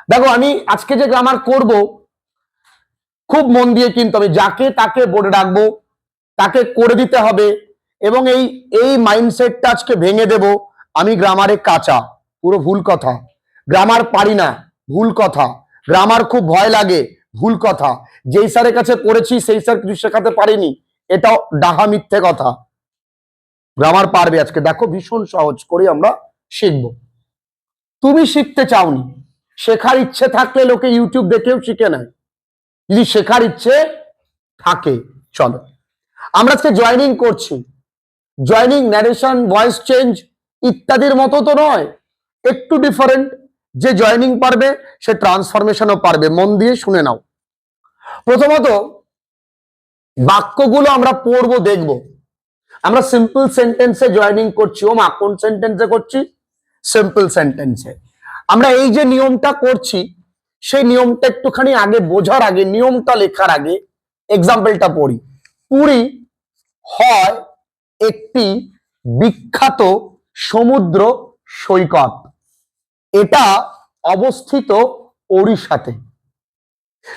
দেখো আমি আজকে যে গ্রামার করব খুব মন দিয়ে, কিন্তু আমি যাকে তাকে বোর্ডে রাখবো, তাকে করে দিতে হবে। এবং এই এই মাইন্ডসেটটা আজকে ভেঙে দেব। আমি গ্রামারে কাঁচা, পুরো ভুল কথা। গ্রামার পারি না, ভুল কথা। গ্রামার খুব ভয় লাগে, ভুল কথা। যেই স্যারের কাছে পড়েছি সেই স্যার কিছু শেখাতে পারিনি, এটাও ডাহা মিথ্যে কথা। গ্রামার পারবে আজকে, দেখো ভীষণ সহজ করে আমরা শিখব। তুমি শিখতে চাওনি, শেখার ইচ্ছে থাকলে লোকে ইউটিউব দেখেও শিখে নেয়। যদি শেখার ইচ্ছে থাকে, চলো আমরা আজকে জয়েনিং করছি। জয়েনিং, ন্যারেশন, ভয়েস চেঞ্জ ইত্যাদির মতো তো নয়, একটু ডিফারেন্ট। যে জয়েনিং পারবে সে ট্রান্সফরমেশনও পারবে। মন দিয়ে শুনে নাও। প্রথমত বাক্যগুলো আমরা পড়বো, দেখব। আমরা সিম্পল সেন্টেন্সে জয়েনিং করছি। ও মা, কোন সেন্টেন্সে করছি? সিম্পল সেন্টেন্সে। আমরা এই যে নিয়মটা করছি, সেই নিয়মটা একটুখানি আগে বোঝার আগে, নিয়মটা লেখার আগে এক্সাম্পলটা পড়ি। পুরী হয় একটি বিখ্যাত সমুদ্র সৈকত। এটা অবস্থিত ওড়িশাতে।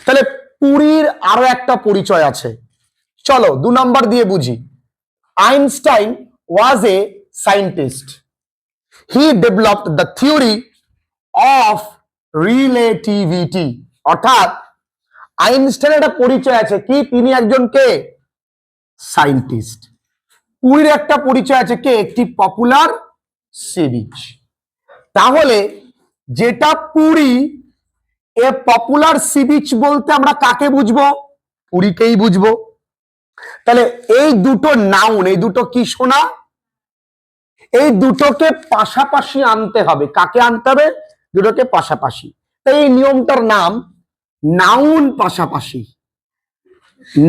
তাহলে পুরীর আরো একটা পরিচয় আছে। চলো 2 নাম্বার দিয়ে বুঝি। Einstein was A scientist. He developed the theory of relativity. অর্থাৎ আইনস্টাইনের একটা পরিচয় আছে কি? তিনি একজন কে? সায়েন্টিস্ট। পুরীর একটা পরিচয় আছে কে? একটি পপুলার সি বিচ। তাহলে যেটা পুরী, এ পপুলার সি বিচ বলতে আমরা কাকে বুঝবো? পুরীকেই বুঝবো। তাহলে এই দুটো নাউন, এই দুটো কি শোনা? এই দুটোকে পাশাপাশি আনতে হবে। কাকে আনতে হবে? দুটোকে পাশাপাশি। তাই এই নিয়মটার নাম নাউন পাশাপাশি।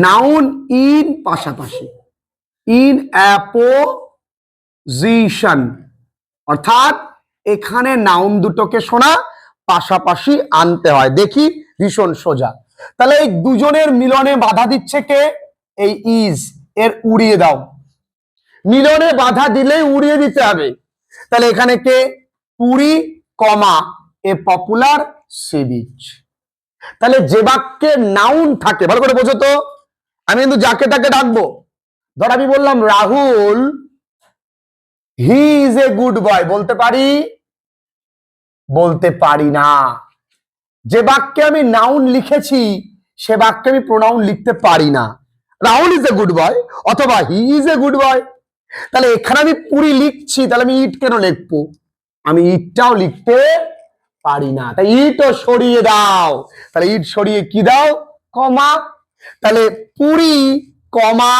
নাউন ইন পাশাপাশি, ইন অ্যাপোজিশন। অর্থাৎ এখানে নাউন দুটোকে শোনা পাশাপাশি আনতে হয়। দেখি, ভীষণ সোজা। তাহলে এই দুজনের মিলনে বাধা দিচ্ছে কে? এই ইজ। এর উড়িয়ে দাও। মিলনে বাধা দিলেই উড়িয়ে দিতে হবে। তাহলে এখানে কে? Puri comma a popular sea beach. তাহলে যে বাক্যে নাউন থাকে, ভালো করে বোঝো তো। আমি কিন্তু যাকে তাকে ডাকবো। ধর আমি বললাম Rahul he is a good boy, বলতে পারি? বলতে পারি না। যে বাক্যে আমি নাউন লিখেছি সে বাক্যে আমি প্রোনাউন লিখতে পারি না। Rahul is a good boy অথবা he is a good boy. তাহলে এখানে আমি পুরি লিখছি, তাহলে আমি ইট কেন লিখবো? আমি ইটটাও লিখতে পারি না। তাই ইটও সরিয়ে দাও। তাহলে ইট সরিয়ে কি দাও? কমা। তাহলে Puri comma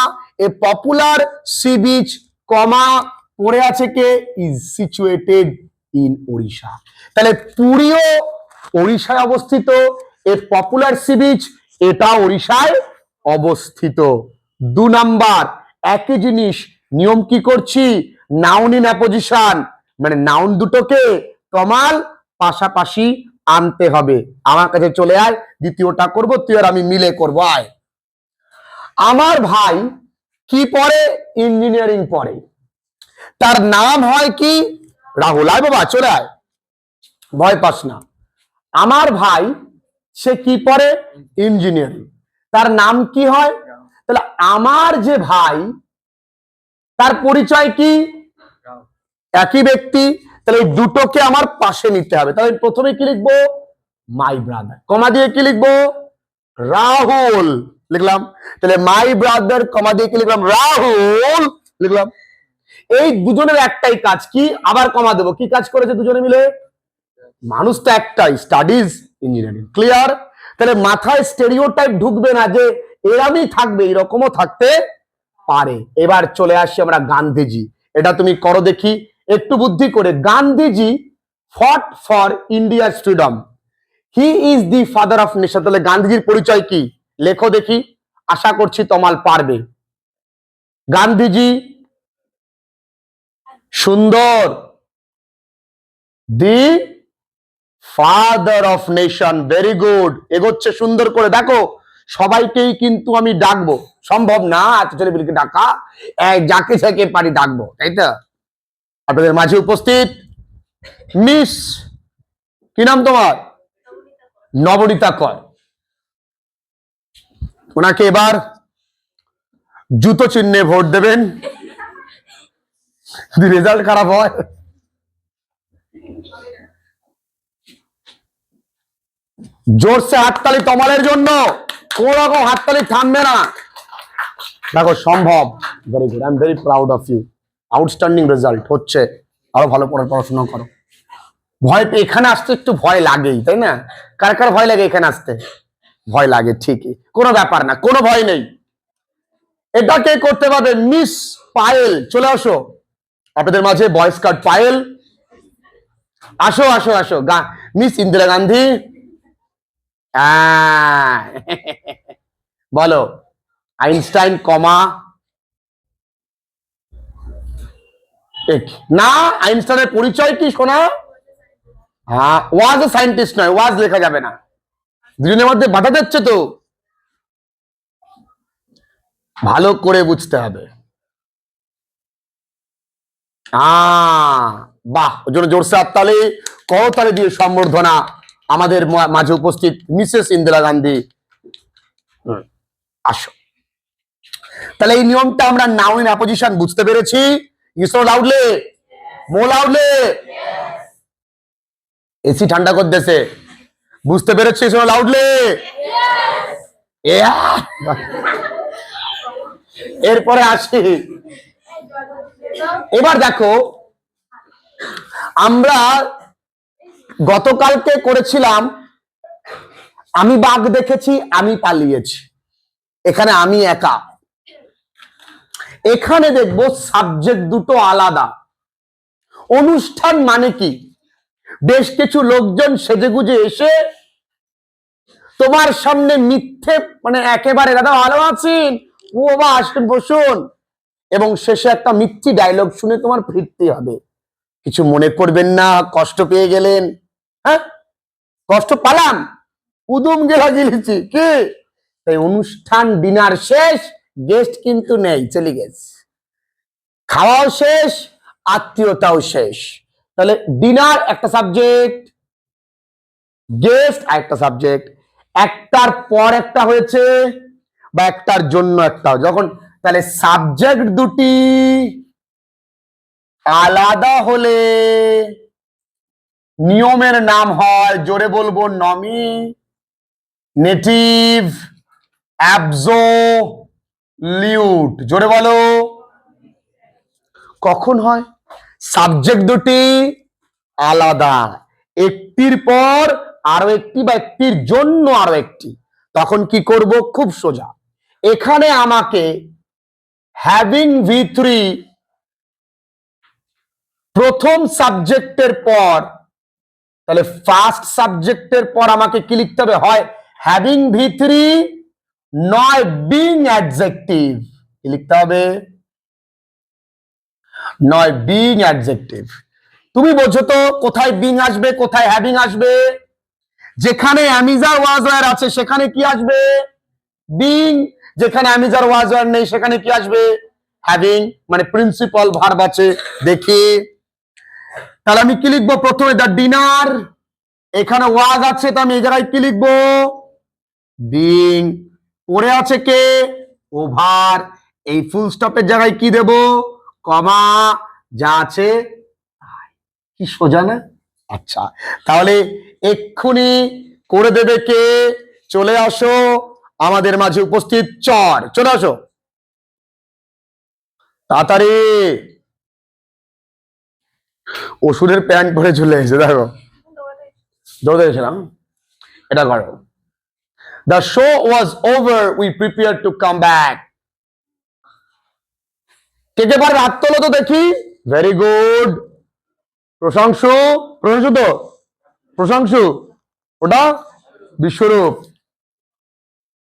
a popular sea beach comma পড়ে আছে কে? Is situated in Odisha. তাহলে পুরীও ওড়িশায় অবস্থিত, এ পপুলার সি বিচ এটা ওড়িশায় অবস্থিত। 2 নাম্বার একই জিনিস। নিয়ম কি করছি? নাউন ইন অ্যাপোজিশন, মানে নাউন দুটোকে তমাল পাশাপাশি আনতে হবে। আমার কাছে চলে আয়, দ্বিতীয়টা করব, তুই আর আমি মিলে করব। আয়। আমার ভাই কি পড়ে? ইঞ্জিনিয়ারিং পড়ে। তার নাম হয় কি? রাহুল। আয় বাবা, চলে আয়, ভয় পাস না। আমার ভাই সে কি পড়ে? ইঞ্জিনিয়ারিং। তার নাম কি হয়? তাহলে আমার যে ভাই, তার পরিচয় কি? একই ব্যক্তি। তাহলে এই দুটোকে আমার পাশে নিতে হবে। তাহলে প্রথমে কি লিখবো? My brother. কমা দিয়ে কি লিখবো? রাহুল লিখলাম। তাহলে মাই ব্রাদার কমা দিয়ে কি লিখলাম? রাহুল লিখলাম। এই দুজনের একটাই কাজ কি? আবার কমা দেবো। কি কাজ করেছে দুজনে মিলে? মানুষ তো একটাই, স্টাডিজ ইঞ্জিনিয়ারিং। ক্লিয়ার? তাহলে মাথায় স্টেরিওটাইপ ঢুকবে না যে এরমই থাকবে, এরকমও থাকতে পারে। এবার চলে আসি আমরা গান্ধীজি। এটা তুমি করো দেখি একটু বুদ্ধি করে। গান্ধীজি ফট ফর ইন্ডিয়ার freedom. He is the father of nation. তাহলে গান্ধীজির পরিচয় কি? লেখো দেখি। আশা করছি তমাল পারবে। গান্ধীজি সুন্দর, the father of nation. Very good, এগোচ্ছে সুন্দর করে। দেখো সবাইকেই কিন্তু আমি ডাকবো, সম্ভব না এত ছেলেপিলেকে ডাকা। যাকে যাকে পারি ডাকবো, তাই তো? আপনাদের মাঝে উপস্থিত মিস, কি নাম তোমার? নবনীতা কর। ওনাকে এবার জুতো চিহ্নে ভোট দেবেন, যদি রেজাল্ট খারাপ হয়। জোরসে হাততালি তমালের জন্য, কোন রকম হাততালি থামবে না। দেখো সম্ভব, very good, I am very proud of you, outstanding result হচ্ছে, আরো ভালো করে পড়াশোনা করো। ভয় পেয়ে এখানে আসতে একটু ভয় লাগেই, তাই না? কার কার ভয় লাগে এখানে আসতে? ভয় লাগে, ঠিকই, কোনো ব্যাপার না, কোনো ভয় নেই। এটা কে করতে পারবে? মিস পায়েল, চলে আসো আপনাদের মাঝে, বয়েস কার্ড পায়েল, আসো আসো আসো। মিস ইন্দিরা গান্ধী, বলো আইনস্টাইন কমা না, আইনস্টাইনের পরিচয় কি শোনা? ওয়াজ এ সায়েন্টিস্ট নয়, ওয়াজ লেখা যাবে না, দুজনের মধ্যে বাধা দিচ্ছে তো, ভালো করে বুঝতে হবে। বাহ, ওই জন্য জোরসে হাততালি, করতালি দিয়ে সম্বর্ধনা আমাদের মাঝে উপস্থিত মিসেস ইন্দিরা গান্ধী। আসো, তাহলে এই নিয়মটা আমরা নাউন অ্যাপোজিশন বুঝতে পেরেছি। ইউসো লাউডলি, মোর লাউডলি, এসি ঠান্ডা করতেছে, বুঝতে পেরেছি? ইউসো লাউডলি। এরপরে আসি, এবার দেখো আমরা গতকালকে করেছিলাম আমি বাঘ দেখেছি, আমি পালিয়েছি, এখানে আমি একা। এখানে দেখবো সাবজেক্ট দুটো আলাদা। অনুষ্ঠান মানে কি? বেশ কিছু লোকজন সেজেগুজে এসে তোমার সামনে মিথ্যে, মানে একেবারে দাদা ভালো আছেন, ও বাবা আসেন বসুন, এবং শেষে একটা মিথ্যি ডায়লগ শুনে তোমার ফিরতে হবে। কিছু মনে করবেন না, কষ্ট পেয়ে গেলেন? হ্যাঁ, কষ্ট পালাম, উদুম গেলা গেলেছি কি? তাই অনুষ্ঠান ডিনার শেষ, গেস্ট কিন্তু নেই, চলে গেছে, খাওয়াও শেষ, আত্মীয়তাও শেষ। তাহলে ডিনার একটা সাবজেক্ট, গেস্ট একটা সাবজেক্ট, একটার পর একটা হয়েছে বা একটার জন্য একটা, যখন তাহলে সাবজেক্ট দুটি আলাদা হলে নিয়মের নাম হয়, জোরে বলবো, নমিনেটিভ অ্যাবসোলিউট। জোরে বলো, কখন হয়? সাবজেক্ট দুটি আলাদা, একটির পর আরো একটি বা একটির জন্য আরো একটি, তখন কি করব? খুব সোজা, এখানে আমাকে হ্যাভিং V3 প্রথম সাবজেক্টের পর, তাহলে ফার্স্ট সাবজেক্টের পর আমাকে কি লিখতে হবে? হয় হ্যাভিং V3, নয় বিং অ্যাডজেক্টিভ। কি লিখতে হবে? নয় বিং অ্যাডজেক্টিভ। তুমি বোঝো তো কোথায় বিং আসবে, কোথায় হ্যাভিং আসবে? যেখানে অ্যামিজার ওয়াজ ওয়্যার আছে সেখানে কি আসবে? বিং। যেখানে অ্যামিজার ওয়াজ ওয়্যার নেই সেখানে কি আসবে? হ্যাভিং, মানে প্রিন্সিপাল ভার্ব আছে। দেখি তাহলে আমি কি লিখবো? প্রথমে দ্য ডিনার, এখানে ওয়াজ আছে, তো আমি এই জায়গায় কি লিখবো? বিং। পরে আছে কে? ওভার, এই ফুল স্টপের জায়গায় কি দেব? কমা, যা আছে। কি সোজা না? আচ্ছা, তাহলে এক্ষুনি করে দেবে কে? চলে আসো আমাদের মাঝে উপস্থিত চর, চলে আসো তাড়াতাড়ি। ওষুধের প্যান্ট পরে চলে এসে, দেখো দৌড়ে এসেছিলাম। এটা করো, the show was over, we prepared to come back. কে কে পারবে হাত তোলো তো দেখি। ভেরি গুড, প্রশংসু, প্রশংসু তো, প্রশংসু, ওটা বিশ্বরূপ।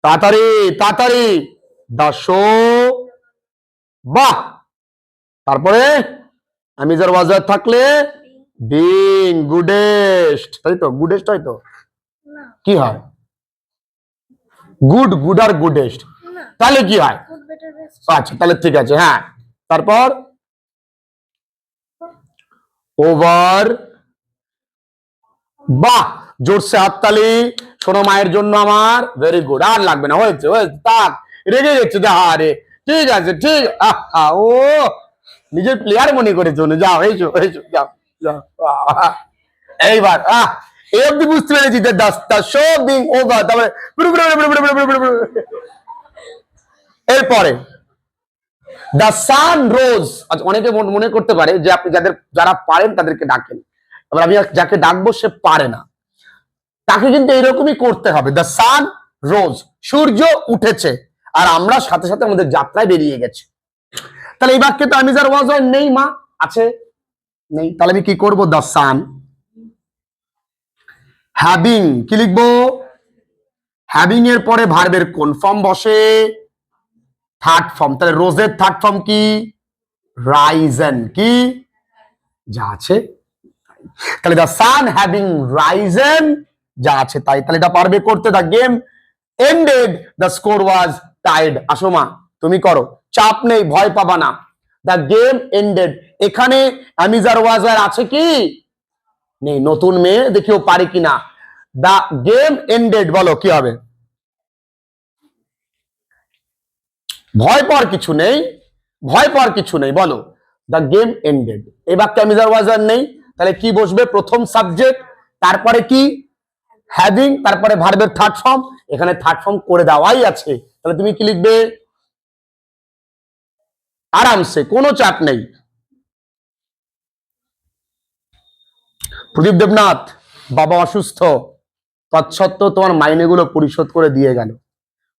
তাড়াতাড়ি তাড়াতাড়ি, দা শো, বাহ। তারপরে আমি যার ওয়াজার থাকলে বিং, গুডেস্ট, তাই তো? গুডেস্ট হয় তো? কি হয়? গুড, গুড আর গুডেস্ট, তাহলে কি হয়? আচ্ছা, তাহলে ঠিক আছে। হ্যাঁ, তারপর ওভার, বাহ, জোরসে হাততালি। শোনো মায়ের জন্য আমার, ভেরি গুড, আর লাগবে না, হয়েছে হয়েছে, থাক, রেগে গেছে, আরে ঠিক আছে, ঠিক, ও নিজের প্লেয়ার মনে করেছো, যাও, এইসো এইসো, যাও যাও। এইবার এই অব্দি বুঝতে পেরেছি যে দ্য শো বিং ওভার, তারপরে এরপরে দ্য সান রোজ। আচ্ছা, অনেকে মনে করতে পারে যে আপনি যারা পারেন তাদেরকে ডাকেন, এবার আমি যাকে ডাকবো সে পারে না, তাকে কিন্তু এরকমই করতে হবে। দ্য সান রোজ, সূর্য উঠেছে, আর আমরা সাথে সাথে আমাদের যাত্রায় বেরিয়ে গেছে। তাহলে এই বাক্যে তো আমিজার ওয়াজ হয় নেই, মা আছে নেই, তাহলে আমি কি করব? দ্য সান হ্যাভিং, কি লিখবো? হ্যাভিং এর পরে ভার্বের কোন ফর্ম বসে? Third form. তাহলে রোজের থার্ড ফর্ম কি? রাইজেন। কি যা আছে, তাহলে দ্য সান হ্যাভিং রাইজেন যা আছে তাই, তাহলে এটা পারবে করতে। The game ended, the score was tied. আসো মা, তুমি করো, চাপ নেই, ভয় পাবা না। দ্য গেম এন্ডেড, এখানে অ্যামিজার ওয়াজ আছে কি নেই? নতুন মেয়ে দেখিও পারে কিনা। দ্য গেম এন্ডেড, বলো কি হবে? ভয় পাওয়ার কিছু নেই, ভয় পাওয়ার কিছু নেই, বলো দ্য গেম এন্ডেড। এই বাক্যে অ্যামিজার ওয়াজ নেই, তাহলে কি বসবে? প্রথম সাবজেক্ট, তারপরে কি? হ্যাভিং, তারপরে ভার্বের থার্ড ফর্ম। এখানে থার্ড ফর্ম করে দেওয়াই আছে, তাহলে তুমি কি লিখবে? আরামসে, কোনো চাপ নেই। প্রদীপ দেবনাথ, বাবা অসুস্থ, তৎসত্ত্বেও তোমার মাইনেগুলো পরিশোধ করে দিয়ে গেল।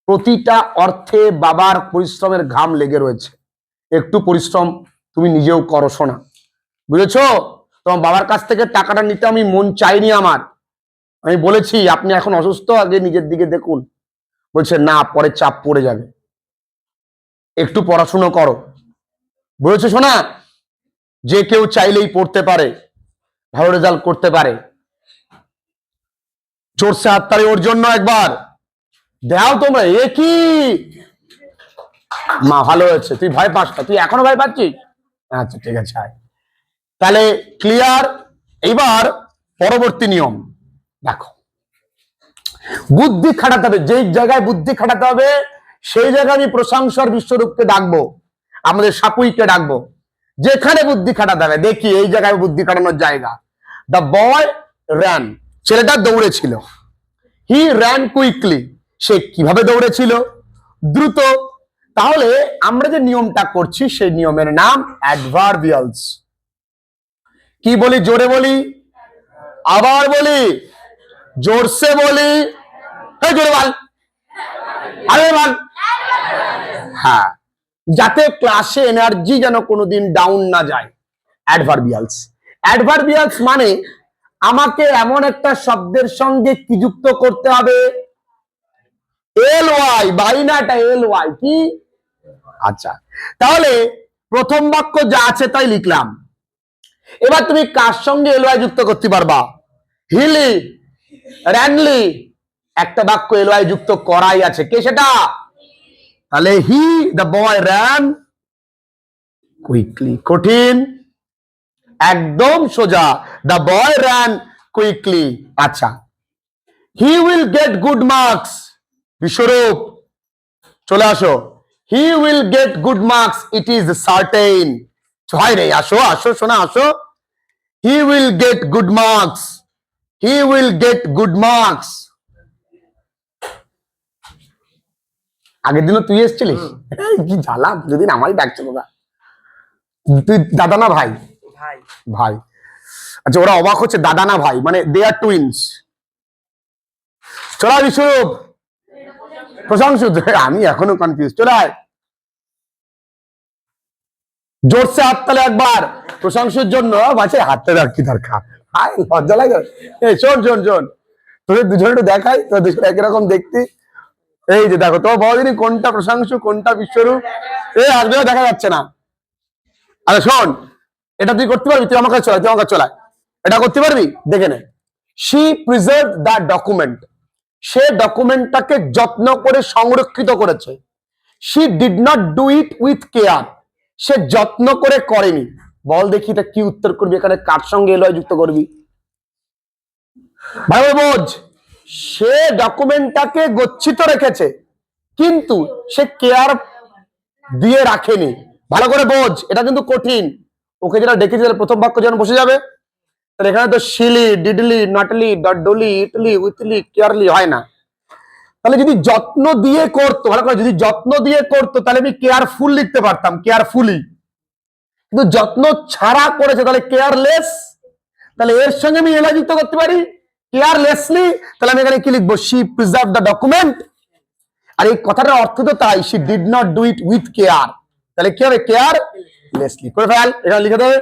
প্রতিটা অর্থে বাবার পরিশ্রমের ঘাম লেগে রয়েছে, একটু পরিশ্রম তুমি নিজেও করো শোনা, বুঝেছো? তোমার বাবার কাছ থেকে টাকাটা নিতে আমি মন চাইনি আমার, আমি বলেছি আপনি এখন অসুস্থ, আগে নিজের দিকে দেখুন। বলছে না, পরে চাপ পড়ে যাবে, একটু পড়াশুনো করো, বুঝেছো শোনা? যে কেউ চাইলেই পড়তে পারে, ভালো রেজাল্ট করতে পারে। জোরসে হাততালি ওর জন্য একবার দাও তোমরা। এ কি মা, ভালো হয়েছে, তুই ভয় পাস না, তুই এখনো ভয় পাচ্ছিস? আচ্ছা ঠিক আছে, তাহলে ক্লিয়ার। এইবার পরবর্তী নিয়ম দেখো, বুদ্ধি খাটাতে হবে, যে জায়গায় বুদ্ধি খাটাতে হবে সেই জায়গায় আমি প্রশংসার বিশ্বরূপকে ডাকবো, আমাদের সাপুইকে ডাকবো, যেখানে বুদ্ধি খাটাতে হবে। দেখি এই জায়গায় বুদ্ধি খাটানোর জায়গা। দ্য বয় র্যান, ছেলেটা দৌড়েছিল। হি র্যান কুইকলি, সে কিভাবে দৌড়েছিল? দ্রুত। তাহলে আমরা যে নিয়মটা করছি সেই নিয়মের নাম অ্যাডভার্বিয়ালস। কি বলি? জোরে বলি, আবার বলি, জোরসে বলি, জোরে বল, আরে বল। হ্যাঁ, যাতে ক্লাসে এনার্জি যেন কোনোদিন ডাউন না যায়। অ্যাডভার্বিয়ালস, অ্যাডভার্বিয়ালস মানে আমাকে এমন একটা শব্দের সঙ্গে কি যুক্ত করতে হবে? এল ওয়াই, বাইনাটা এল ওয়াই। কি? আচ্ছা, তাহলে প্রথম বাক্য যা আছে তাই লিখলাম। এবার তুমি কার সঙ্গে এল ওয়াই যুক্ত করতে পারবা? হিলি, র্যানলি, একটা বাক্য এল ওয়াই যুক্ত করাই আছে, কে সেটা? তাহলে he, the boy ran quickly. কঠিন? একদম সোজা, দ্য বয় র্যান কুইকলি। আচ্ছা, he will get good marks. Biswarup চলে আসো। He will get good marks, it is certain. হয় রে, আসো আসো শোনা, আসো। He will get good marks, he will get good marks. আগের দিনও তুই এসেছিলিস, কি জ্বালা, দুদিন আমারই ডাকছে বাবা। তুই দাদা না ভাই? ভাই। ভাই, আচ্ছা, ওরা অবাক হচ্ছে, দাদা না ভাই, মানে দে আর টুইনস। চলা বিশ্বরূপ, প্রশংসু, আমি এখনো কনফিউজ। চলে আয়, জোরসে হাততালি একবার প্রশংসুর জন্য। বাচ্চা হাতটা রাখ, কি দরকার, লজ্জা লাগে। শোন শোন শোন, তোদের দুজনে একটু দেখাই, তোর দুজনে একই রকম দেখতে। এই যে দেখো, তোমার বড়দিনই কোনটা প্রশংসু কোনটা বিশ্বরূপ, এই আসবে দেখা যাচ্ছে না। আরে শোন, এটা তুই করতে পারবি? তুই আমার কাছে চলা, তুই আমার কাছে চলা, এটা করতে পারবি? দেখে নে। শি প্রিজার্ভ দ্য ডকুমেন্ট, সে ডকুমেন্টটাকে যত্ন করে সংরক্ষিত করেছে। She did not do it with care, সে যত্ন করে করেনি। বল দেখি এটা কি উত্তর করবি, এখানে কার সঙ্গে এলয় যুক্ত করবি? ভাই বোঝ, সে ডকুমেন্টটাকে গচ্ছিত রেখেছে, কিন্তু সে কেয়ার দিয়ে রাখেনি। ভালো করে বোঝ, এটা কিন্তু কঠিন। ওকে যেটা ডেকেছে প্রথম বাক্য যেন বসে যাবে, তাহলে এখানে তো শিলি, ডিডলি, নটলি, ডলি, ইটলি, উইথলি, কেয়ারলি হয় না। তাহলে যদি যত্ন দিয়ে করতো, ভালো করে, যদি যত্ন দিয়ে করতো তাহলে আমি কেয়ারফুল লিখতে পারতাম, কেয়ারফুলি। কিন্তু যত্ন ছাড়া করেছে, তাহলে কেয়ারলেস। তাহলে এর সঙ্গে আমি এলা যুক্ত করতে পারি কেয়ারলেসলি। তাহলে আমি এখানে কি লিখবো? She preserve the document. আর এই কথাটার অর্থ তো তাই, she did not do it with care. তাহলে কি হবে? কেয়ারলেসলি করে ফেল, এখানে লিখে দেবে।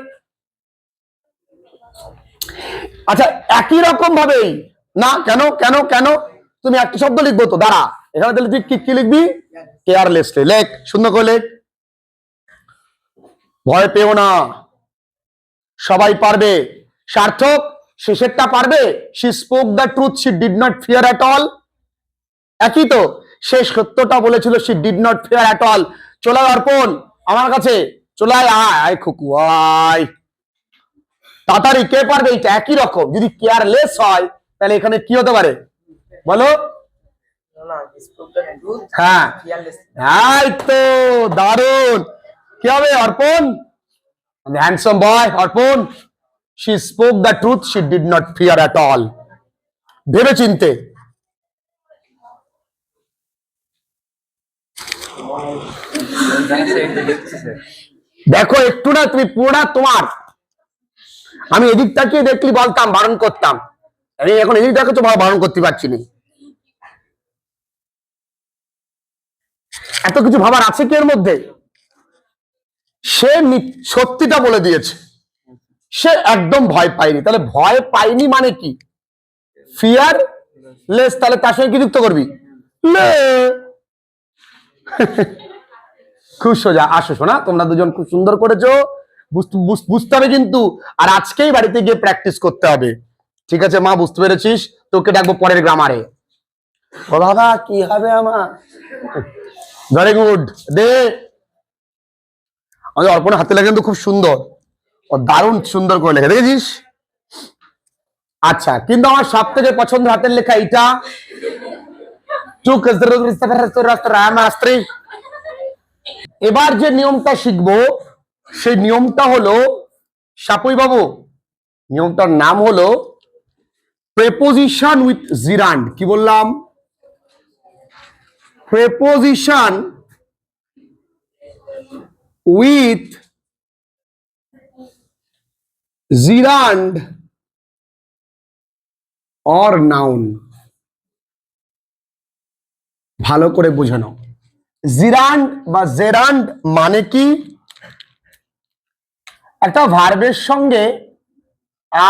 আচ্ছা, একই রকম ভাবেই না, কেন কেন কেন তুমি একটা শব্দ লিখবো তো, দাঁড়া, এখানে তাহলে তুই কি লিখবি? কেয়ারলেসলি। লেখ, সুন্দর করে লেখ। ভয় পেও না, সবাই পারবে। সার্থক শেষেরটা পারবে। She spoke the truth, she did not fear at all. একই তো, সে সত্যটা বলেছিল, she did not fear at all. চলে অর্পণ আমার কাছে, চলে আয়, আয় খুকু আয় তাড়াতাড়ি। কে পারবে? এটা একই রকম। যদি কেয়ারলেস হয় তাহলে এখানে কি হতে পারে বলো? হ্যাঁ, এই তো দারুণ। কি হবে অর্পণ? হ্যান্ডসাম বয় অর্পণ। She spoke the truth, she did not fear at all. ভেবে চিনতে। দেখো একটু না, তুমি পুরোটা তোমার। আমি এদিক তাকিয়ে দেখলি বলতাম, বারণ করতাম। আমি এখন এদিক দেখো তো বারণ করতে পারছি না। এত কিছু ভাবার আছে কি এর মধ্যে? সে সত্যিটা বলে দিয়েছে, সে একদম ভয় পায়নি। তাহলে ভয় পায়নি মানে কি? Fear less. তাহলে তার সঙ্গে কি যুক্ত করবি? খুব সোজা। আসো শোনা, তোমরা দুজন খুব সুন্দর করেছো, বুঝতে হবে কিন্তু। আর আজকেই বাড়িতে গিয়ে প্র্যাকটিস করতে হবে, ঠিক আছে মা? বুঝতে পেরেছিস? তোকে ডাকবো পরের গ্রামারে। ও বাবা, কি হবে আমার? Very good. দে, আমাদের অর্পণের হাতে লেখা কিন্তু খুব সুন্দর, ও দারুণ সুন্দর করে লেখা, দেখেছিস? আচ্ছা, কিন্তু আমার সব থেকে পছন্দের হাতের লেখা এইটা। এবার যে নিয়মটা শিখবো সেই নিয়মটা হলো, সাপুই বাবু, নিয়মটার নাম হলো প্রেপোজিশন উইথ জিরান্ড। কি বললাম? Preposition with জিরান্ড or noun. ভালো করে বুঝে নাও। জিরান্ড বা জেরান্ড মানে কি? একটা ভার্বের সঙ্গে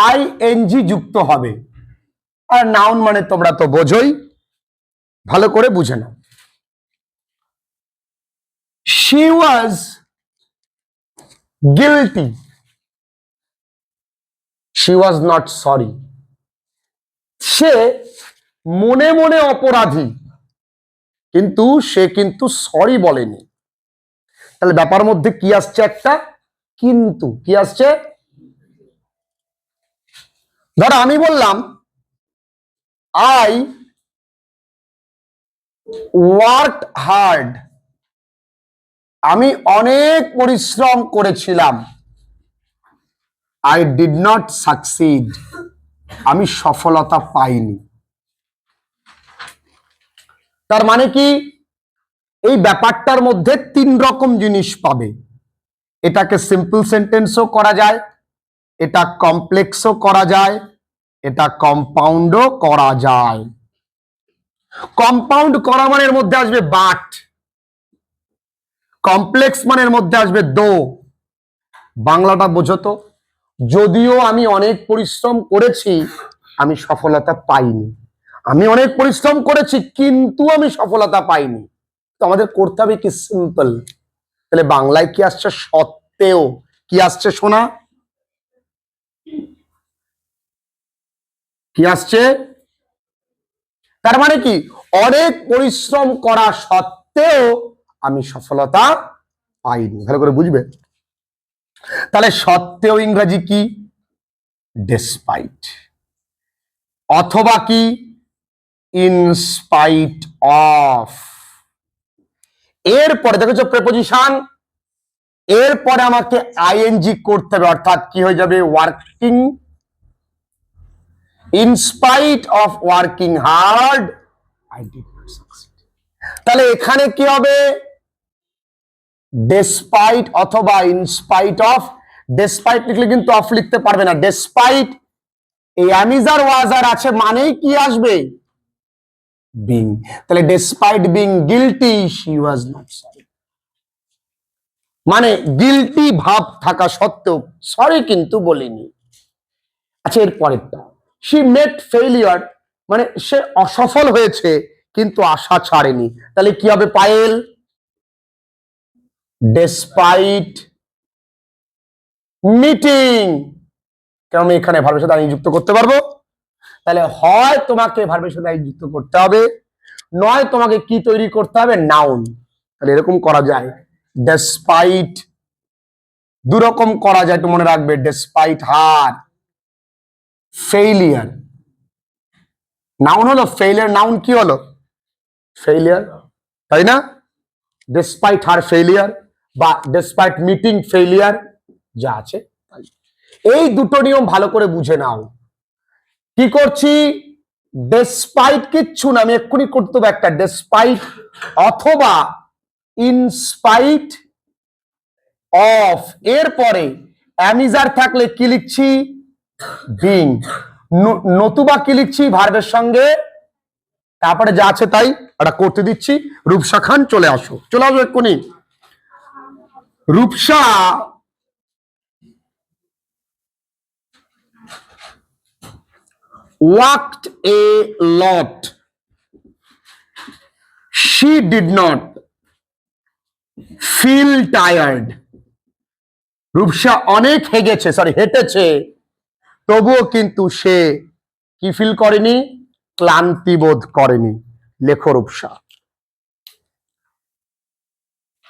আইএনজি যুক্ত হবে। আর নাউন মানে তোমরা তো বোঝোই, ভালো করে বুঝে নাও। She was guilty. She was not sorry. সে মনে মনে অপরাধী, কিন্তু সে কিন্তু সরি বলেনি। তাহলে ব্যাপার মধ্যে কি আসছে? একটা কিন্তু। কি আসছে? ধরো আমি বললাম আই ওয়ার্কড হার্ড, আমি অনেক পরিশ্রম করেছিলাম। আই ডিড নট সাকসিড, আমি সফলতা পাইনি। তার মানে কি? এই ব্যাপারটার মধ্যে তিন রকম জিনিস পাবে। এটাকে সিম্পল সেন্টেন্সও করা যায়, এটা কমপ্লেক্সও করা যায়, এটা কম্পাউন্ডও করা যায়। কম্পাউন্ড করা মানের মধ্যে আসবে বাট, কমপ্লেক্স মানের মধ্যে আসবে দো। বাংলাটা বোঝো তো? যদিও আমি অনেক পরিশ্রম করেছি, আমি সফলতা পাইনি। আমি অনেক পরিশ্রম করেছি কিন্তু আমি সফলতা পাইনি। তো আমাদের করতে হবে কি? সিম্পল। তাহলে বাংলায় কি আসছে? সত্ত্বেও। কি আসছে শোনা? কি আসছে? তার মানে কি? অনেক পরিশ্রম করা সত্ত্বেও আমি সফলতা পাইনি। ভালো করে বুঝবে। তাহলে সত্ত্বেও ইংরেজি কি? ডেসপাইট। অথবা কি? In spite of. এরপরে দেখেছো প্রেপোজিশন, এরপরে আমাকে আইএনজি করতে হবে, অর্থাৎ কি হয়ে যাবে, working. In spite of working hard I did not succeed. তাহলে এখানে কি হবে, ডেসপাইট অথবা ইন স্পাইট অফ। ডেসপাইট লিখলে কিন্তু অফ লিখতে পারবে না, ডেসপাইট এই অ্যামিজার ওয়াজার আছে মানেই কি আসবে, বিং। তাহলে despite being guilty she was not sorry, মানে গিলটি ভাব থাকা সত্ত্বেও সরি কিন্তু বলিনি। আচ্ছা, এর পরেরটা, শি মেট ফেইলিয়ার, মানে সে অসফল হয়েছে কিন্তু আশা ছাড়েনি। তাহলে কি হবে পায়েল, ডেসপাইট মিটিং। কেন আমি এখানে ভার্বের সাথে আই যুক্ত করতে পারবো? তাহলে হয় তোমাকে ভার্বের সাথে আই যুক্ত করতে হবে, নয় তোমাকে কি তৈরি করতে হবে, নাউন। তাহলে এরকম করা যায়, ডেসপাইট, দুরকম করা যায়, একটু মনে রাখবে, ডেসপাইট হার ফেইলিয়ার, নাউন হলো ফেইলিয়ার, নাউন কি হলো, ফেইলিয়ার, তাই না? ডেসপাইট হার ফেইলিয়ার বা ডেসপাইট মিটিং ফেইলিয়ার, যা আছে তাই। এই দুটো নিয়ম ভালো করে বুঝে নাও। কি করছি, ডেসপাইট কিচ্ছু না, আমি এক্ষুনি করতে হবে একটা, ডেসপাইট অথবা ইনস্পাইট অফ, এরপরে অ্যামিজার থাকলে কি লিখছি, বিং, নতুবা কি লিখছি, ভার্বের সঙ্গে, তারপরে যা আছে তাই এটা করতে দিচ্ছি। রূপসা খান চলে আসো, চলে আসো এক্ষুনি। Rupsa walked a lot. She did not feel tired. Rupsa অনেক হেঁটেছে, তবুও কিন্তু সে কি ফিল করেনি, ক্লান্তি বোধ করেনি। লেখো রূপসা।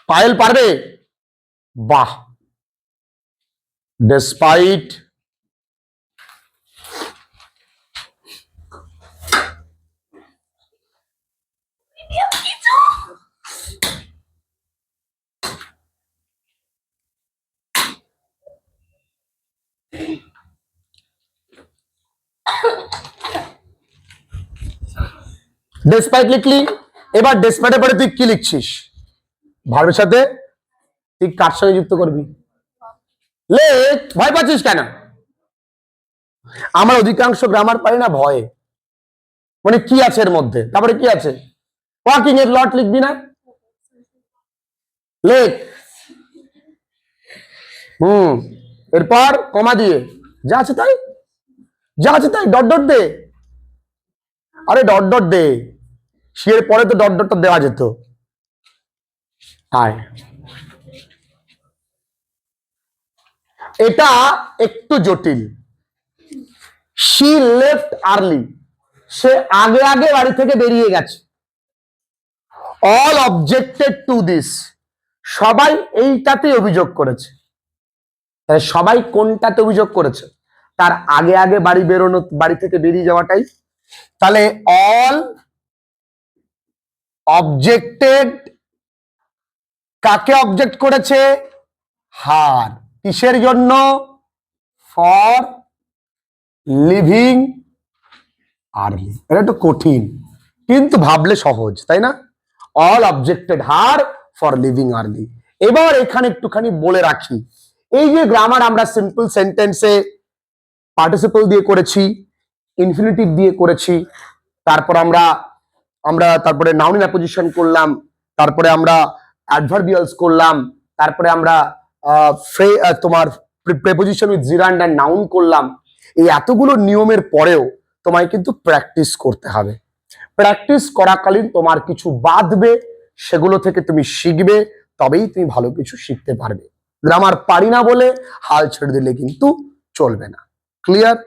পায়েল পারবে? বাহ। ডেসপাইট ডেসপাইট লিখলি, এবার ডেসপাইটের পরে তুই কি লিখছিস, ভার্বের সাথে তুই কার সঙ্গে যুক্ত করবি, লেখ। ভয় পাচ্ছিস কেন? আমার অধিকাংশ গ্রামার পারি না ভয়ে, মানে কি আছে এর মধ্যে, তারপরে কি আছে, ওয়াকিং এর লট লিখবি না, লেখ। এরপর কমা দিয়ে যা আছে তাই, যা আছে তাই, ডট ডট দে, আরে ডট ডট দে, শিয়ের পরে তো ডট ডটটা দেওয়া যেত। হায়, এটা একটু জটিল। শি লেফট আর্লি, সে আগে আগে বাড়ি থেকে বেরিয়ে গেছে। অল অবজেক্টেড টু দিস, সবাই এইটাতে অভিযোগ করেছে। সবাই কোনটাতে অভিযোগ করেছে, তার আগে আগে বাড়ি বেরোনো, বাড়ি থেকে বেরিয়ে যাওয়াটাই। তাহলে অল অবজেক্টেড, কাকে অবজেক্ট করেছে, হার, কিসের জন্য, ফর লিভিং আর্লি। এটা একটু কঠিন কিন্তু ভাবলে সহজ, তাই না? All objected her for living early. এবার এখানে একটুখানি বলে রাখি, এই যে গ্রামার আমরা সিম্পল সেন্টেন্সে পার্টিসিপল দিয়ে করেছি, ইনফিনিটিভ দিয়ে করেছি, তারপর তারপরে নাউন ইন অ্যাপোজিশন করলাম, তারপরে আমরা অ্যাডভার্বিয়ালস করলাম, তারপরে আমরা তোমার preposition with gerund and noun করলাম। এই এতগুলো নিয়মের পরেও তোমায় কিন্তু প্র্যাকটিস করতে হবে। প্র্যাকটিস করাকালীন তোমার কিছু বাঁধবে, সেগুলো থেকে তুমি শিখবে, তবেই তুমি ভালো কিছু শিখতে পারবে। গ্রামার পারি না বলে হাল ছেড়ে দিলে কিন্তু চলবে না। ক্লিয়ার?